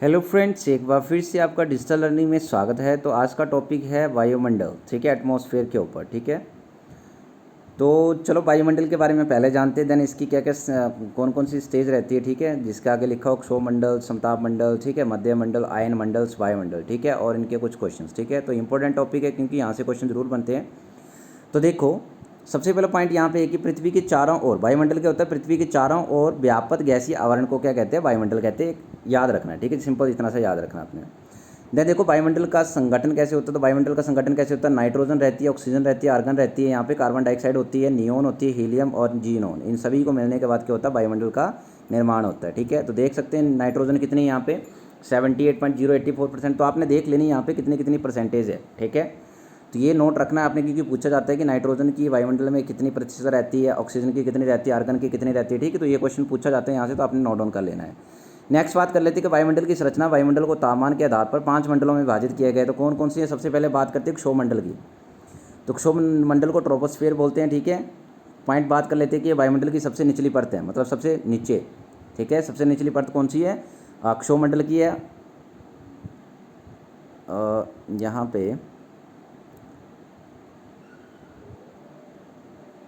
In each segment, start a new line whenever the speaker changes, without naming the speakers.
Hello friends, एक बार फिर से आपका डिजिटल लर्निंग में स्वागत है। तो आज का टॉपिक है वायुमंडल, ठीक है, एटमॉस्फेयर के ऊपर, ठीक है। तो चलो वायुमंडल के बारे में पहले जानते हैं, देन इसकी क्या क्या कौन कौन सी स्टेज रहती है, ठीक है। जिसके आगे लिखा हो क्षोमंडल, समताप मंडल, ठीक है, मध्य मंडल, आयन मंडल, वायुमंडल, ठीक है, और इनके कुछ क्वेश्चंस, ठीक है। तो इंपॉर्टेंट टॉपिक है क्योंकि यहाँ से क्वेश्चन जरूर बनते हैं। तो देखो, सबसे पहला पॉइंट यहाँ पे है कि पृथ्वी के चारों ओर, वायुमंडल क्या होता है, पृथ्वी के चारों ओर व्यापक गैसीय आवरण को क्या कहते हैं, वायुमंडल कहते हैं। याद रखना है, ठीक है, सिंपल इतना सा याद रखना आपने। देन देखो वायुमंडल का संगठन कैसे होता है। तो वायुमंडल का संगठन कैसे होता है, नाइट्रोजन रहती है, ऑक्सीजन रहती है, आर्गन रहती है, यहाँ पे कार्बन डाइऑक्साइड होती है, नियोन होती है, हीलियम और जीनोन, इन सभी को मिलने के बाद क्या होता है, वायुमंडल का निर्माण होता है, ठीक है। तो देख सकते हैं नाइट्रोजन कितनी यहाँ पे 78.084%। तो आपने देख लेनी यहाँ पे कितनी कितनी परसेंटेज है, ठीक है। तो ये नोट रखना है आपने, क्योंकि पूछा जाता है कि नाइट्रोजन की वायुमंडल में कितनी प्रतिशत रहती है, ऑक्सीजन की कितनी रहती है, आर्गन की कितनी रहती है, ठीक है। तो ये क्वेश्चन पूछा जाता है यहाँ से, तो आपने नोट डाउन कर लेना है। नेक्स्ट बात कर लेते हैं कि वायुमंडल की संरचना। वायुमंडल को तापमान के आधार पर 5 मंडलों में विभाजित किया गया है। तो कौन कौन सी है, सबसे पहले बात करते हैं क्षोमंडल की। तो क्षोमंडल को ट्रोपोस्फीयर बोलते हैं, ठीक है। पॉइंट बात कर लेते हैं कि ये वायुमंडल की सबसे निचली परत है, मतलब सबसे नीचे, ठीक है। सबसे निचली परत कौन सी है, क्षोमंडल की है। यहाँ पे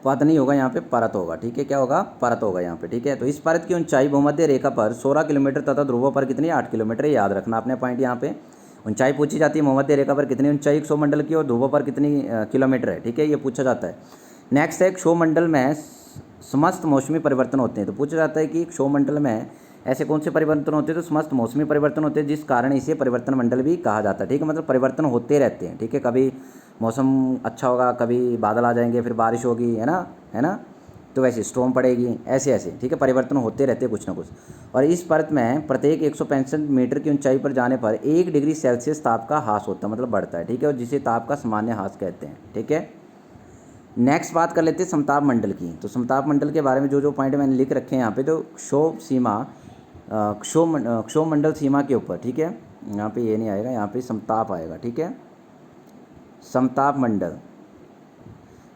पद नहीं होगा, यहाँ पे परत होगा, ठीक है। क्या होगा, परत होगा यहाँ पे, ठीक है। तो इस परत की ऊंचाई भूमध्य रेखा पर 16 किलोमीटर तथा ध्रुवों पर कितनी, 8 किलोमीटर। याद रखना आपने पॉइंट, यहाँ पे ऊंचाई पूछी जाती है, भूमध्य रेखा पर कितनी ऊंचाई क्षोमंडल की और ध्रुवों पर कितनी किलोमीटर है, ठीक है, ये पूछा जाता है। नेक्स्ट है क्षोमंडल में समस्त मौसमी परिवर्तन होते हैं। तो पूछा जाता है कि क्षोमंडल में ऐसे कौन से परिवर्तन होते हैं, तो समस्त मौसमी परिवर्तन होते हैं, जिस कारण इसे परिवर्तन मंडल भी कहा जाता है, ठीक है। मतलब परिवर्तन होते रहते हैं, ठीक है। कभी मौसम अच्छा होगा, कभी बादल आ जाएंगे, फिर बारिश होगी, है ना। तो वैसे स्टॉर्म पड़ेगी, ऐसे ऐसे, ठीक है, परिवर्तन होते रहते हैं कुछ ना कुछ। और इस परत में प्रत्येक 165 मीटर की ऊंचाई पर जाने पर 1 डिग्री सेल्सियस ताप का ह्रास होता है, मतलब बढ़ता है, ठीक है, और जिसे ताप का सामान्य ह्रास कहते हैं, ठीक है। नेक्स्ट बात कर लेते हैं समताप मंडल की। तो समताप मंडल के बारे में जो जो पॉइंट मैंने लिख रखे हैं यहाँ पे, तो क्षोमंडल सीमा के ऊपर, ठीक है। यहाँ पे ये नहीं आएगा, यहाँ पे समताप आएगा, ठीक है। समताप मंडल,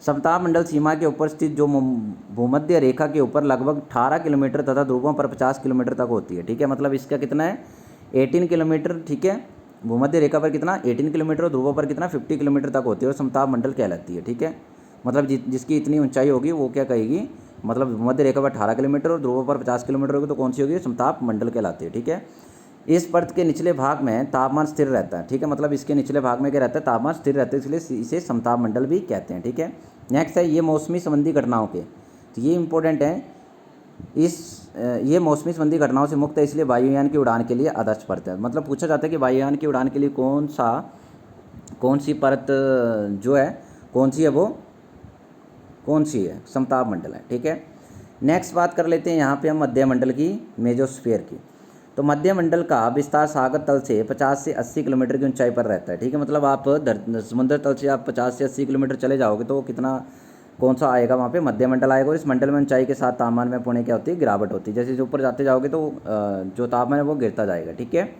समताप मंडल सीमा के ऊपर स्थित जो भूमध्य रेखा के ऊपर लगभग 18 किलोमीटर तथा ध्रुवों पर 50 किलोमीटर तक होती है, ठीक है। मतलब इसका कितना है, 18 किलोमीटर, ठीक है। भूमध्य रेखा पर कितना, 18 किलोमीटर, और ध्रुवों पर कितना, 50 किलोमीटर तक होती है, और समताप मंडल कहलाती है, ठीक है। मतलब जिसकी इतनी ऊंचाई होगी वो क्या कहेगी, मतलब भूमध्य रेखा पर 18 किलोमीटर और ध्रुवों पर 50 किलोमीटर होगी, तो कौन सी होगी, समताप मंडल कहलाती है, ठीक है। इस परत के निचले भाग में तापमान स्थिर रहता है, ठीक है। मतलब इसके निचले भाग में क्या रहता है, तापमान स्थिर रहता है, इसलिए इसे समताप मंडल भी कहते हैं, ठीक है। नेक्स्ट है ये मौसमी संबंधी घटनाओं के। तो ये इंपॉर्टेंट है, ये मौसमी संबंधी घटनाओं से मुक्त है, इसलिए वायुयान की उड़ान के लिए आदर्श परत है। मतलब पूछा जाता है कि वायुयान की उड़ान के लिए कौन सी परत जो है, कौन सी है, वो कौन सी है, समताप मंडल है, ठीक है। नेक्स्ट बात कर लेते हैं यहाँ पे हम मध्य मंडल की, मेजोस्फीयर की। तो मध्य मंडल का विस्तार सागर तल से 50 से 80 किलोमीटर की ऊंचाई पर रहता है, ठीक है। मतलब आप समुद्र तल से आप 50 से 80 किलोमीटर चले जाओगे तो कितना, कौन सा आएगा वहाँ पे, मध्य मंडल आएगा। और इस मंडल में ऊंचाई के साथ तापमान में पुणे क्या होती है, गिरावट होती है। जैसे ऊपर जाते जाओगे तो जो तापमान है वो गिरता जाएगा, ठीक है।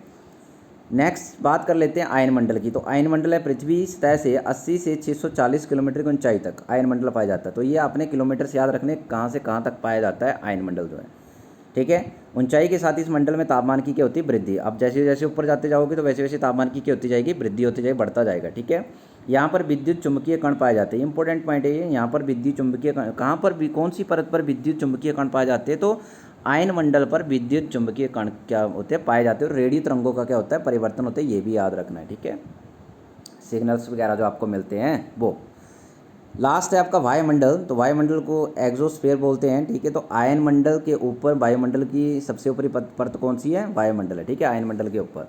नेक्स्ट बात कर लेते हैं आयन मंडल की। तो आयन मंडल है पृथ्वी सतह से 80 से 640 किलोमीटर की ऊंचाई तक आयन मंडल पाया जाता है। तो ये आपने किलोमीटर से याद रखने, कहाँ से कहाँ तक पाया जाता है आयन मंडल जो है, ठीक है। ऊंचाई के साथ इस मंडल में तापमान की क्या होती है, वृद्धि। अब जैसे जैसे ऊपर जाते जाओगे तो वैसे वैसे तापमान की क्या होती जाएगी, वृद्धि होती जाएगी, बढ़ता जाएगा, ठीक है। यहाँ पर विद्युत चुंबकीय कण पाए जाते हैं, इंपॉर्टेंट पॉइंट है ये। यहाँ पर विद्युत चुंबकीय कण कहाँ पर भी, कौन सी परत पर विद्युत चुंबकीय कण पाए जाते हैं, तो आयन मंडल पर विद्युत चुंबकीय कण क्या होते हैं, पाए जाते हैं। और रेडियो तरंगों का क्या होता है, परिवर्तन होता है, ये भी याद रखना है, ठीक है। सिग्नल्स वगैरह जो आपको मिलते हैं वो। लास्ट है आपका वायुमंडल। तो वायुमंडल को एग्जोस्फीयर बोलते हैं, ठीक है। तो आयन मंडल के ऊपर वायुमंडल की सबसे ऊपरी परत कौन सी है, वायुमंडल है, ठीक है, आयन मंडल के ऊपर।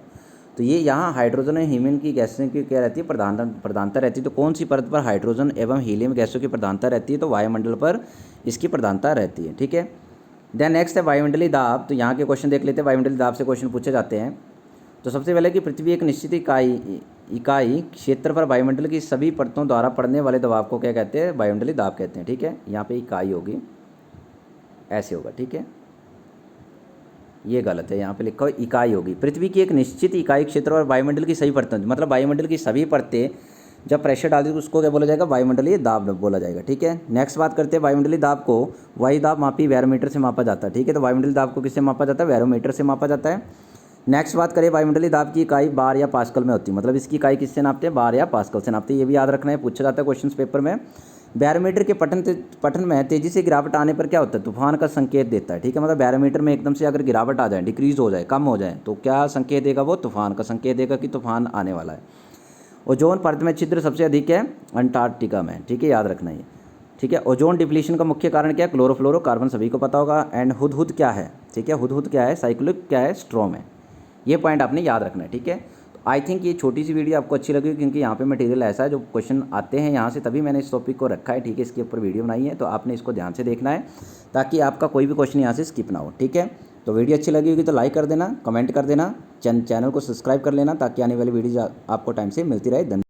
तो ये यहाँ हाइड्रोजन और हीलियम की गैसों की क्या रहती है, प्रधानता रहती है। तो कौन सी परत पर हाइड्रोजन एवं हीलियम गैसों की प्रधानता रहती है, तो वायुमंडल पर इसकी प्रधानता रहती है, ठीक है। देन नेक्स्ट है वायुमंडलीय दाब। तो यहाँ के क्वेश्चन देख लेते हैं, वायुमंडलीय दाब से क्वेश्चन पूछे जाते हैं। तो सबसे पहले कि पृथ्वी एक निश्चित इकाई क्षेत्र पर वायुमंडल की सभी परतों द्वारा पड़ने वाले दबाव को क्या कहते हैं, वायुमंडलीय दाब कहते हैं, ठीक है। यहाँ पे इकाई होगी, ऐसे होगा, ठीक है, ये गलत है, यहाँ पे लिखा हो इकाई होगी। पृथ्वी की एक निश्चित इकाई क्षेत्र और वायुमंडल की सभी परतें, मतलब वायुमंडल की सभी परतें जब प्रेशर डाल दी तो उसको क्या बोला जाएगा, वायुमंडलीय दाब बोला जाएगा, ठीक है। नेक्स्ट बात करते हैं वायुमंडलीय दाब को वायु दाब मापी बैरोमीटर से मापा जाता है, ठीक है। तो वायुमंडलीय दाब को किससे मापा जाता है, बैरोमीटर से मापा जाता है। नेक्स्ट बात करें वायुमंडलीय दाब की इकाई बार या पास्कल में होती है, मतलब इसकी इकाई किससे नापते हैं, बार या पास्कल से नापते हैं। ये भी याद रखना है, पूछा जाता है क्वेश्चन पेपर में। बैरोमीटर के पठन में तेजी से गिरावट आने पर क्या होता है, तूफान का संकेत देता है, ठीक है। मतलब बैरोमीटर में एकदम से अगर गिरावट आ जाए, डिक्रीज हो जाए, कम हो जाए, तो क्या संकेत देगा वो, तूफान का संकेत देगा कि तूफान आने वाला है। ओजोन परत में छिद्र सबसे अधिक है अंटार्कटिका में, ठीक है, याद रखना ये, ठीक है। ओजोन डिप्लीशन का मुख्य कारण क्या है, क्लोरोफ्लोरोकार्बन, सभी को पता होगा। एंड हुदहुद क्या है, ठीक है, हुदहुद क्या है, साइक्लिक क्या है, स्ट्रॉम है। ये पॉइंट आपने याद रखना है, ठीक है। तो आई थिंक ये छोटी सी वीडियो आपको अच्छी लगी, क्योंकि यहाँ पे मटेरियल ऐसा है जो क्वेश्चन आते हैं यहाँ से, तभी मैंने इस टॉपिक को रखा है, ठीक है। इसके ऊपर वीडियो बनाई है, तो आपने इसको ध्यान से देखना है ताकि आपका कोई भी क्वेश्चन यहाँ से स्किप ना हो, ठीक है। तो वीडियो अच्छी लगी होगी तो लाइक कर देना, कमेंट कर देना, चैनल को सब्सक्राइब कर लेना ताकि आने वाली वीडियो आपको टाइम से मिलती रहे। धन्यवाद।